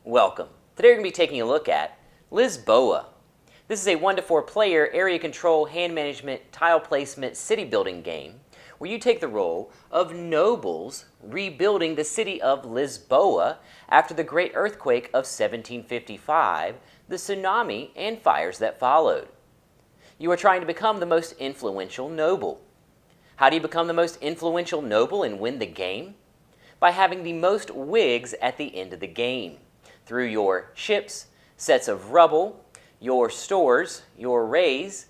Welcome. Today we're going to be taking a look at Lisboa. This is a 1 to 4 player area control, hand management, tile placement, city building game where you take the role of nobles rebuilding the city of Lisboa after the great earthquake of 1755, the tsunami, and fires that followed. You are trying to become the most influential noble. How do you become the most influential noble and win the game? By having the most wigs at the end of the game, through your ships, sets of rubble, your stores, your rays,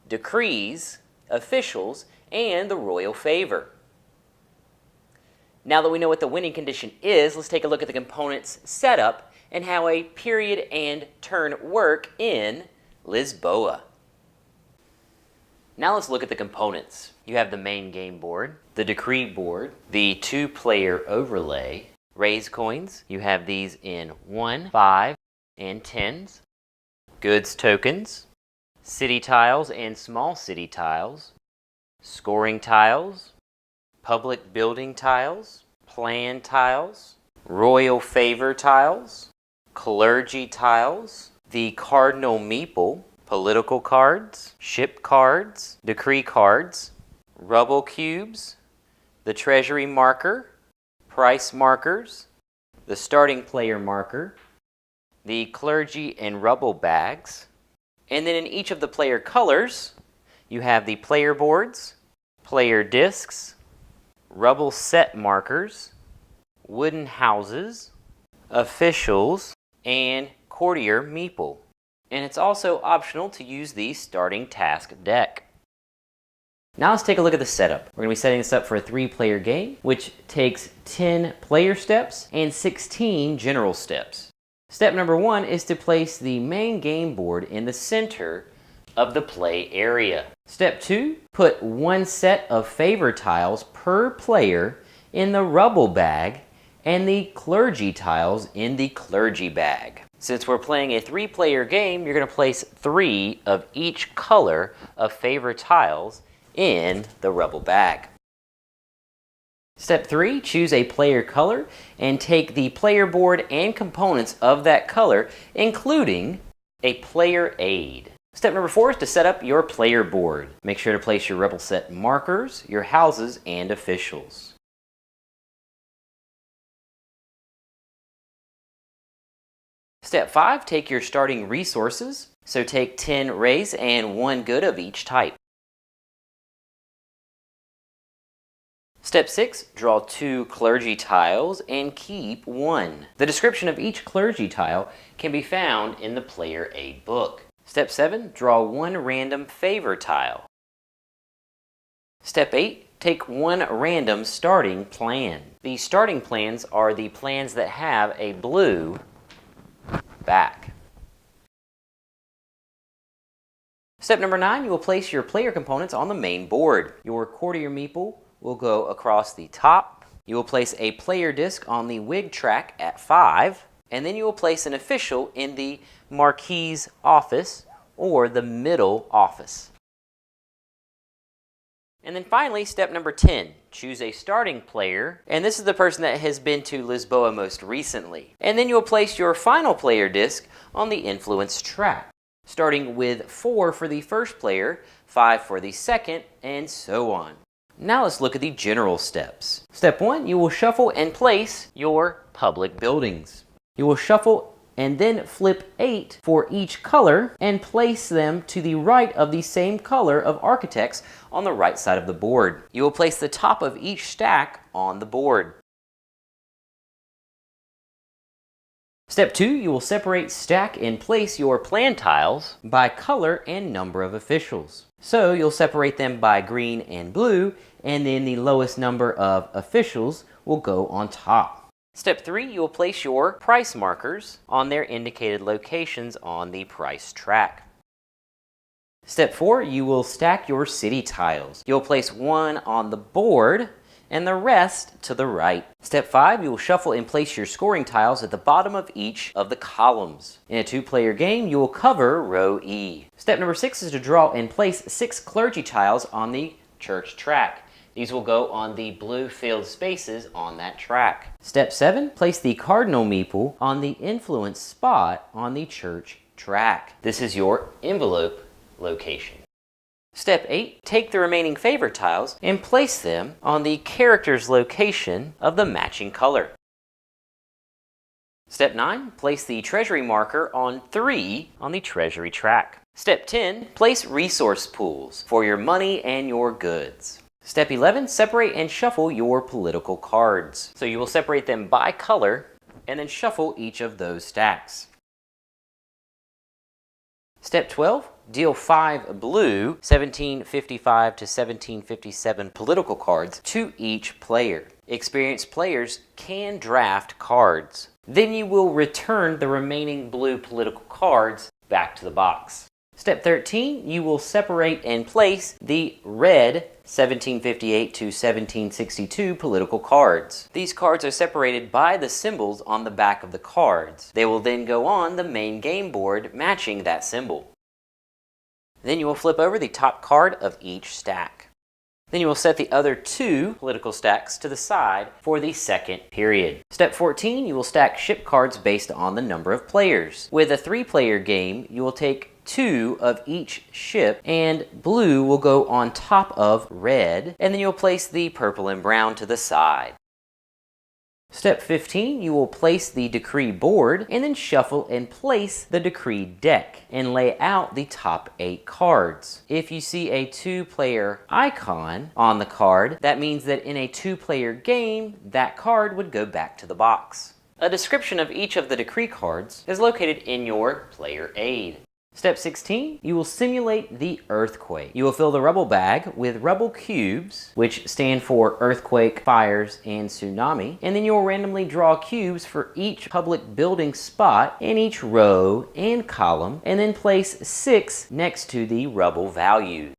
decrees, officials, and the royal favor. Now that we know what the winning condition is, let's take a look at the components setup and how a period and turn work in Lisboa. Now let's look at the components. You have the main game board, the decree board, the 2-player overlay, raise coins. You have these in 1, 5, and 10s. Goods tokens, city tiles and small city tiles, scoring tiles, public building tiles, plan tiles, royal favor tiles, clergy tiles, the cardinal meeple, political cards, ship cards, decree cards, rubble cubes, the treasury marker, price markers, the starting player marker, the clergy and rubble bags, and then in each of the player colors, you have the player boards, player discs, rubble set markers, wooden houses, officials, and courtier meeple. And it's also optional to use the starting task deck. Now let's take a look at the setup. We're going to be setting this up for a 3-player game, which takes 10 player steps and 16 general steps. Step number 1 is to place the main game board in the center of the play area. Step 2, put 1 set of favor tiles per player in the rubble bag and the clergy tiles in the clergy bag. Since we're playing a 3-player game, you're going to place 3 of each color of favor tiles in the rubble bag. Step 3, choose a player color and take the player board and components of that color, including a player aid. Step number 4 is to set up your player board. Make sure to place your rubble set markers, your houses, and officials. Step 5, take your starting resources. So take 10 rays and 1 good of each type. Step 6, draw 2 clergy tiles and keep 1. The description of each clergy tile can be found in the player aid book. Step 7, draw 1 random favor tile. Step 8, take 1 random starting plan. The starting plans are the plans that have a blue back. Step number 9, you will place your player components on the main board. Your courtier meeple will go across the top. You will place a player disc on the wig track at 5, and then you will place an official in the marquis office or the middle office. And then finally, step number 10, choose a starting player, and this is the person that has been to Lisboa most recently. And then you will place your final player disc on the influence track, starting with 4 for the first player, 5 for the second, and so on. Now let's look at the general steps. Step 1, you will shuffle and place your public buildings. You will shuffle and then flip 8 for each color and place them to the right of the same color of architects on the right side of the board. You will place the top of each stack on the board. Step 2, you will separate, stack, and place your plan tiles by color and number of officials. So you'll separate them by green and blue, and then the lowest number of officials will go on top. Step 3, you will place your price markers on their indicated locations on the price track. Step 4, you will stack your city tiles. You'll place 1 on the board and the rest to the right. Step 5, you will shuffle and place your scoring tiles at the bottom of each of the columns. In a 2-player game, you will cover row E. Step number 6 is to draw and place 6 clergy tiles on the church track. These will go on the blue filled spaces on that track. Step 7, place the cardinal meeple on the influence spot on the church track. This is your envelope location. Step 8, take the remaining favor tiles and place them on the character's location of the matching color. Step 9, place the treasury marker on 3 on the treasury track. Step 10, place resource pools for your money and your goods. Step 11, separate and shuffle your political cards. So you will separate them by color and then shuffle each of those stacks. Step 12, deal 5 blue 1755 to 1757 political cards to each player. Experienced players can draft cards. Then you will return the remaining blue political cards back to the box. Step 13, you will separate and place the red 1758 to 1762 political cards. These cards are separated by the symbols on the back of the cards. They will then go on the main game board matching that symbol. Then you will flip over the top card of each stack. Then you will set the other 2 political stacks to the side for the second period. Step 14, you will stack ship cards based on the number of players. With a 3-player game, you will take 2 of each ship, and blue will go on top of red, and then you'll place the purple and brown to the side. Step 15, you will place the decree board and then shuffle and place the decree deck and lay out the top 8 cards. If you see a 2-player icon on the card, that means that in a 2-player game, that card would go back to the box. A description of each of the decree cards is located in your player aid. Step 16, you will simulate the earthquake. You will fill the rubble bag with rubble cubes, which stand for earthquake, fires, and tsunami. And then you will randomly draw cubes for each public building spot in each row and column, and then place 6 next to the rubble values.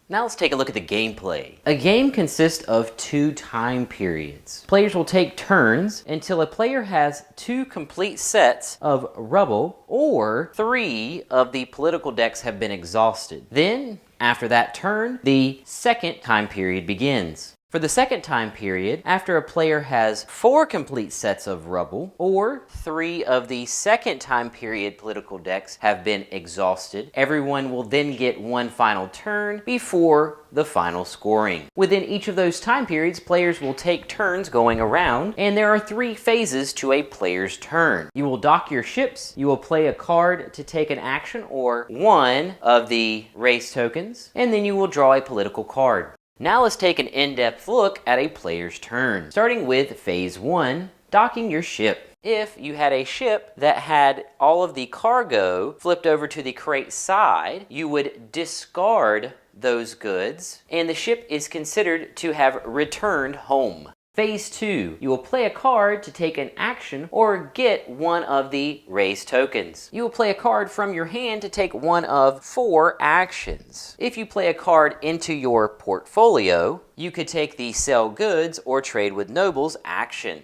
Now let's take a look at the gameplay. A game consists of 2 time periods. Players will take turns until a player has 2 complete sets of rubble or 3 of the political decks have been exhausted. Then, after that turn, the second time period begins. For the second time period, after a player has 4 complete sets of rubble, or 3 of the second time period political decks have been exhausted, everyone will then get 1 final turn before the final scoring. Within each of those time periods, players will take turns going around, and there are 3 phases to a player's turn. You will dock your ships, you will play a card to take an action or 1 of the race tokens, and then you will draw a political card. Now let's take an in-depth look at a player's turn, starting with phase 1, docking your ship. If you had a ship that had all of the cargo flipped over to the crate side, you would discard those goods, and the ship is considered to have returned home. Phase 2, you will play a card to take an action or get 1 of the raise tokens. You will play a card from your hand to take 1 of 4 actions. If you play a card into your portfolio, you could take the sell goods or trade with nobles action.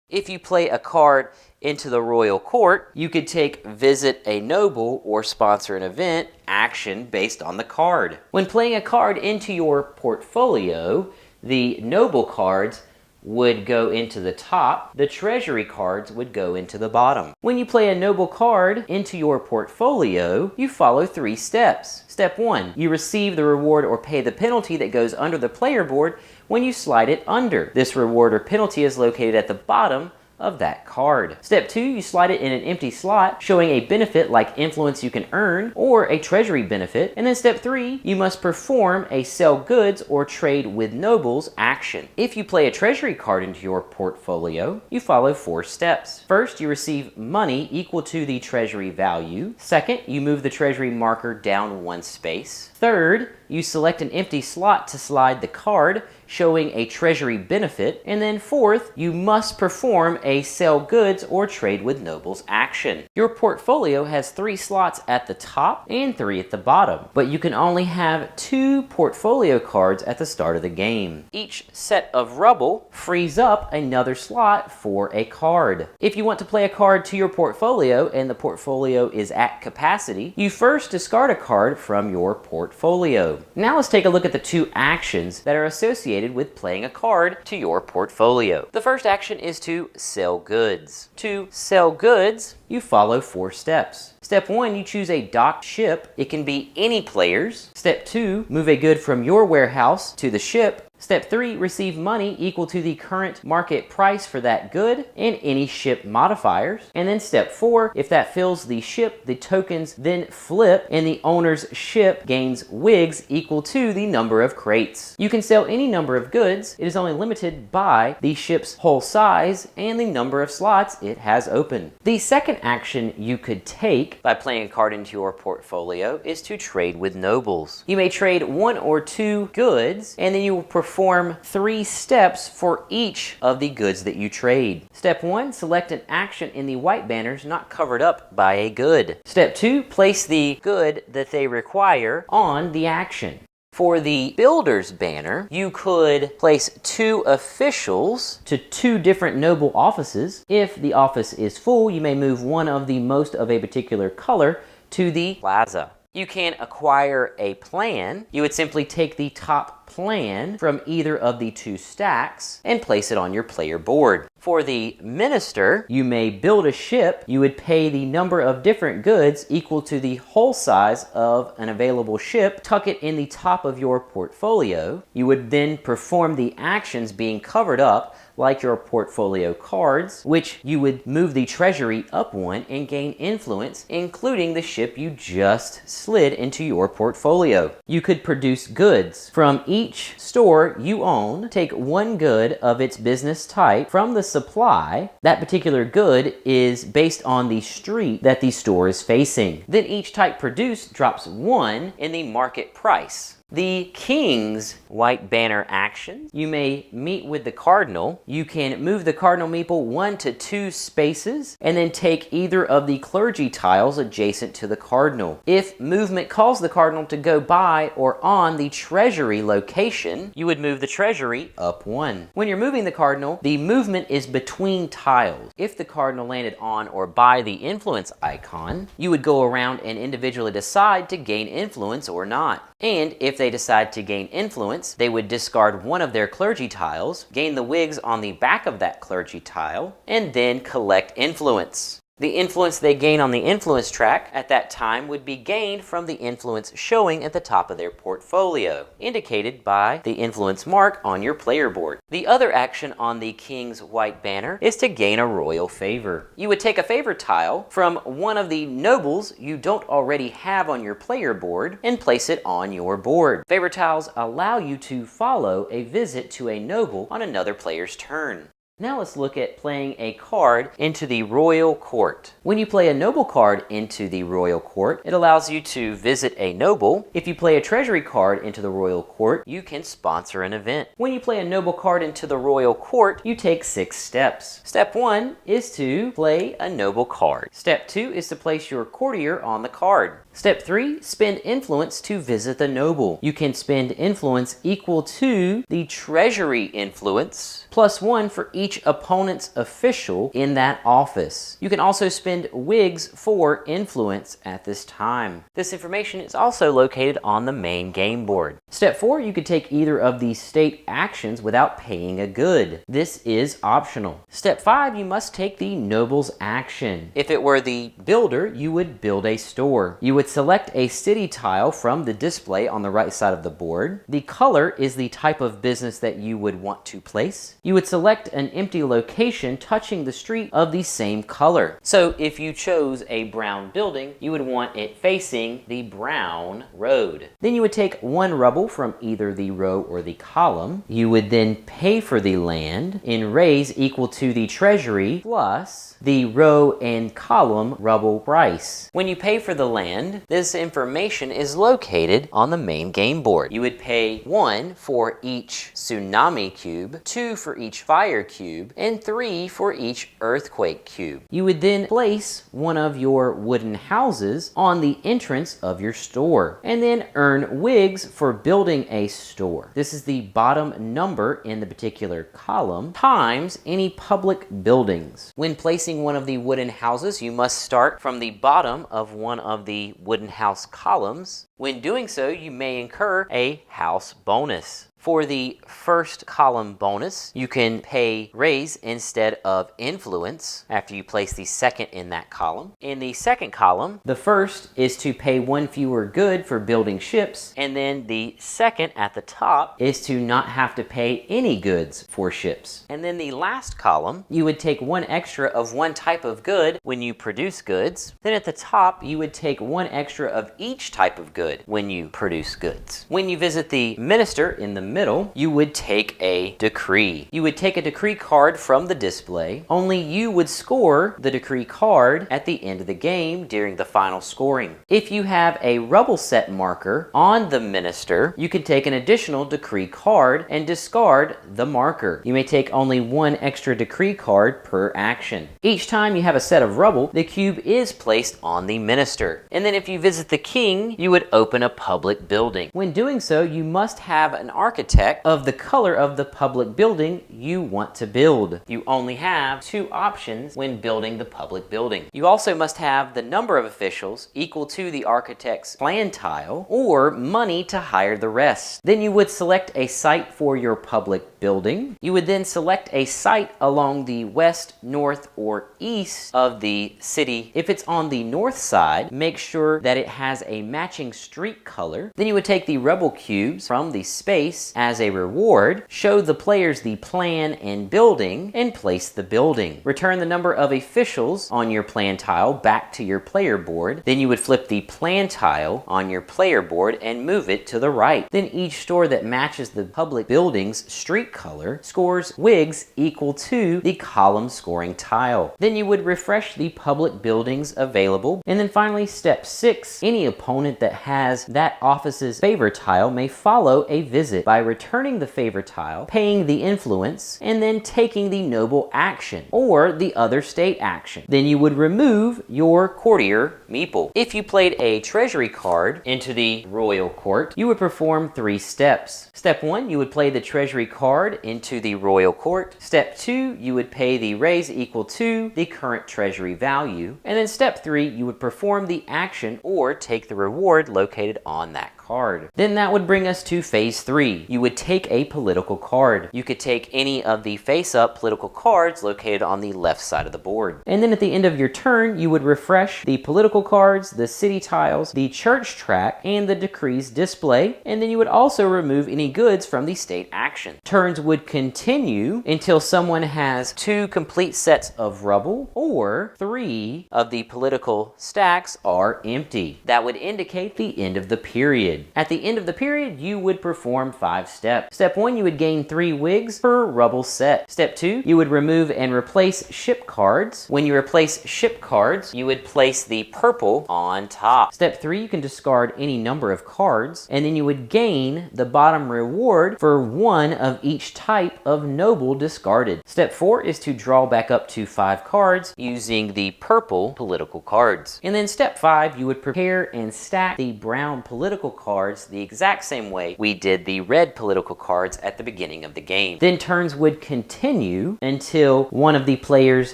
If you play a card into the royal court, you could take visit a noble or sponsor an event action based on the card. When playing a card into your portfolio, the noble cards would go into the top, the treasury cards would go into the bottom. When you play a noble card into your portfolio, you follow 3 steps. Step 1, you receive the reward or pay the penalty that goes under the player board when you slide it under. This reward or penalty is located at the bottom of that card. Step 2, you slide it in an empty slot, showing a benefit like influence you can earn or a treasury benefit. And then step 3, you must perform a sell goods or trade with nobles action. If you play a treasury card into your portfolio, you follow 4 steps. First, you receive money equal to the treasury value. Second, you move the treasury marker down 1 space. Third, you select an empty slot to slide the card, showing a treasury benefit. And then fourth, you must perform a sell goods or trade with nobles action. Your portfolio has 3 slots at the top and 3 at the bottom, but you can only have 2 portfolio cards at the start of the game. Each set of rubble frees up another slot for a card. If you want to play a card to your portfolio and the portfolio is at capacity, you first discard a card from your portfolio. portfolio. Now let's take a look at the 2 actions that are associated with playing a card to your portfolio. The first action is to sell goods. To sell goods, you follow 4 steps. Step 1, you choose a docked ship. It can be any player's. Step 2, move a good from your warehouse to the ship. Step 3, receive money equal to the current market price for that good and any ship modifiers. And then step 4, if that fills the ship, the tokens then flip and the owner's ship gains wigs equal to the number of crates. You can sell any number of goods. It is only limited by the ship's whole size and the number of slots it has open. The second action you could take by playing a card into your portfolio is to trade with nobles. You may trade 1 or 2 goods and then you will perform 3 steps for each of the goods that you trade. Step 1, select an action in the white banners not covered up by a good. Step 2, place the good that they require on the action. For the builder's banner, you could place 2 officials to 2 different noble offices. If the office is full, you may move one of the most of a particular color to the plaza. You can acquire a plan. You would simply take the top plan from either of the 2 stacks and place it on your player board. For the minister, you may build a ship. You would pay the number of different goods equal to the whole size of an available ship, tuck it in the top of your portfolio. You would then perform the actions being covered up like your portfolio cards, which you would move the treasury up 1 and gain influence, including the ship you just slid into your portfolio. You could produce goods from each store you own. Take 1 good of its business type from the supply. That particular good is based on the street that the store is facing. Then each type produced drops 1 in the market price. The king's white banner action, you may meet with the cardinal. You can move the cardinal meeple 1 to 2 spaces and then take either of the clergy tiles adjacent to the cardinal. If movement calls the cardinal to go by or on the treasury location, you would move the treasury up 1. When you're moving the cardinal, the movement is between tiles. If the cardinal landed on or by the influence icon, you would go around and individually decide to gain influence or not. And if they decide to gain influence, they would discard one of their clergy tiles, gain the wigs on the back of that clergy tile, and then collect influence. The influence they gain on the influence track at that time would be gained from the influence showing at the top of their portfolio, indicated by the influence mark on your player board. The other action on the king's white banner is to gain a royal favor. You would take a favor tile from one of the nobles you don't already have on your player board and place it on your board. Favor tiles allow you to follow a visit to a noble on another player's turn. Now let's look at playing a card into the royal court. When you play a noble card into the royal court, it allows you to visit a noble. If you play a treasury card into the royal court, you can sponsor an event. When you play a noble card into the royal court, you take 6 steps. Step 1 is to play a noble card. Step 2 is to place your courtier on the card. Step 3, spend influence to visit the noble. You can spend influence equal to the treasury influence plus 1 for each opponent's official in that office. You can also spend wigs for influence at this time. This information is also located on the main game board. Step 4, you could take either of these state actions without paying a good. This is optional. Step 5, you must take the noble's action. If it were the builder, you would build a store. You would select a city tile from the display on the right side of the board. The color is the type of business that you would want to place. You would select an empty location touching the street of the same color. So if you chose a brown building, you would want it facing the brown road. Then you would take 1 rubble from either the row or the column. You would then pay for the land in raise equal to the treasury plus the row and column rubble price. When you pay for the land, this information is located on the main game board. You would pay 1 for each tsunami cube, 2 for each fire cube, cube and 3 for each earthquake cube. You would then place one of your wooden houses on the entrance of your store and then earn wigs for building a store. This is the bottom number in the particular column times any public buildings. When placing one of the wooden houses, you must start from the bottom of one of the wooden house columns. When doing so, you may incur a house bonus. For the first column bonus, you can pay raise instead of influence after you place the second in that column. In the second column, the first is to pay one fewer good for building ships, and then the second at the top is to not have to pay any goods for ships. And then the last column, you would take one extra of one type of good when you produce goods. Then at the top, you would take one extra of each type of good when you produce goods. When you visit the minister in the middle, you would take a decree. You would take a decree card from the display. Only you would score the decree card at the end of the game during the final scoring. If you have a rubble set marker on the minister, you can take an additional decree card and discard the marker. You may take only one extra decree card per action. Each time you have a set of rubble, the cube is placed on the minister. And then if you visit the king, you would open a public building. When doing so, you must have an architect of the color of the public building you want to build. You only have two options when building the public building. You also must have the number of officials equal to the architect's plan tile or money to hire the rest. Then you would select a site for your public building. You would then select a site along the west, north, or east of the city. If it's on the north side, make sure that it has a matching street color. Then you would take the rebel cubes from the space as a reward, show the players the plan and building, and place the building. Return the number of officials on your plan tile back to your player board. Then you would flip the plan tile on your player board and move it to the right. Then each store that matches the public building's street color scores wigs equal to the column scoring tile. Then you would refresh the public buildings available. And then finally, step 6, any opponent that has that office's favor tile may follow a visit by returning the favor tile, paying the influence, and then taking the noble action or the other state action. Then you would remove your courtier meeple. If you played a treasury card into the royal court, you would perform 3 steps. Step 1, you would play the treasury card into the royal court. Step 2, you would pay the raise equal to the current treasury value. And then step 3, you would perform the action or take the reward located on that card. Then that would bring us to phase 3. You would take a political card. You could take any of the face-up political cards located on the left side of the board. And then at the end of your turn, you would refresh the political cards, the city tiles, the church track, and the decrees display. And then you would also remove any goods from the state action. Turns would continue until someone has 2 complete sets of rubble or 3 of the political stacks are empty. That would indicate the end of the period. At the end of the period, you would perform 5 steps. Step 1, you would gain 3 wigs per rubble set. Step 2, you would remove and replace ship cards. When you replace ship cards, you would place the purple on top. Step 3, you can discard any number of cards, and then you would gain the bottom reward for 1 of each type of noble discarded. Step 4 is to draw back up to 5 cards using the purple political cards. And then step 5, you would prepare and stack the brown political cards the exact same way we did the red political cards at the beginning of the game. Then turns would continue until one of the players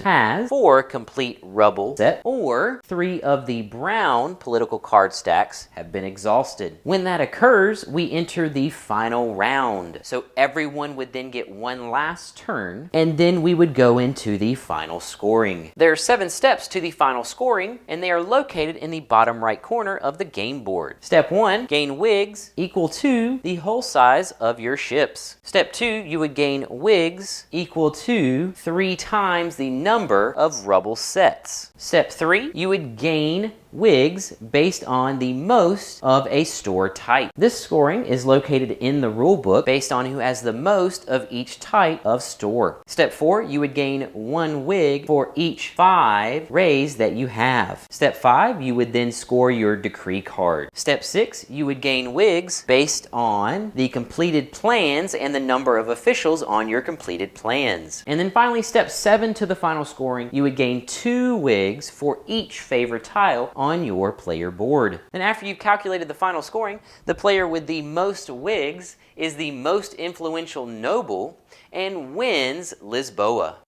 has 4 complete rubble set or 3 of the brown political card stacks have been exhausted. When that occurs, we enter the final round. So everyone would then get one last turn, and then we would go into the final scoring. There are 7 steps to the final scoring, and they are located in the bottom right corner of the game board. Step 1, gain wigs equal to the whole size of your ships. Step 2, you would gain wigs equal to 3 times the number of rubble sets. Step 3, you would gain wigs based on the most of a store type. This scoring is located in the rule book based on who has the most of each type of store. Step 4, you would gain 1 wig for each 5 rays that you have. Step 5, you would then score your decree card. Step 6, you would gain wigs based on the completed plans and the number of officials on your completed plans. And then finally, step 7 to the final scoring, you would gain 2 wigs for each favorite tile on your player board. And after you've calculated the final scoring, the player with the most wigs is the most influential noble and wins Lisboa.